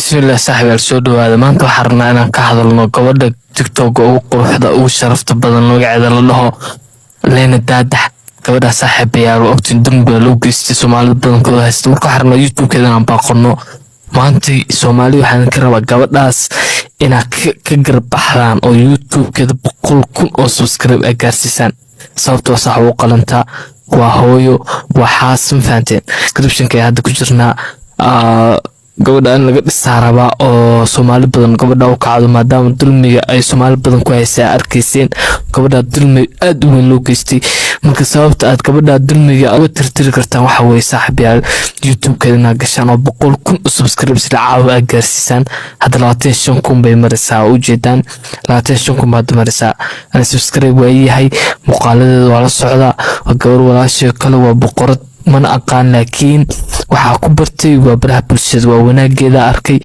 bismillah saaxiib soo dhawaada maanta waxaan rabnaa inaan ka hadalno gabadha TikTok ugu quruxda ugu sharafta badan magaceeda la dhaho Leena Daadax gabadha saaxiibayaal waqti dambe loo geystay Soomaalida badankooda haysta marka waxaan rabnaa YouTube-keeda aan baaqono maanta Soomaali waxaan ka rabaa gabadhaas inaa ka garbaxdaan oo YouTube-keeda 100,000 oo subscribe ay gaarsiisaan sababtoo sax u qalanta waa hooyo waxaas ma fahanteen description-ka hadda ku jirnaa gabadha in laga dhisaaraba oo Soomaali badan gabadha u kacdo maadaama dulmiga ay Soomaali badan ku haysay arkayseen gabadha dulmi aad u weyn loo geystay marka sababta aad gabadha dulmiga uga tirtiri kartaan waxa way saaxiibayaal YouTube-keena gashaan oo 100,000 subscribers caawa ay gaarsiisaan hadda 25,000 bay maraysaa u jeedaan 25,000 baad maraysaa ana subscribe way yahay muuqaaladeeda waa la socdaa gabar walaashay kale waa boqorad mana aqaan laakiin waxa ku bartay waa baraha bulshada waa wanaageeda arkay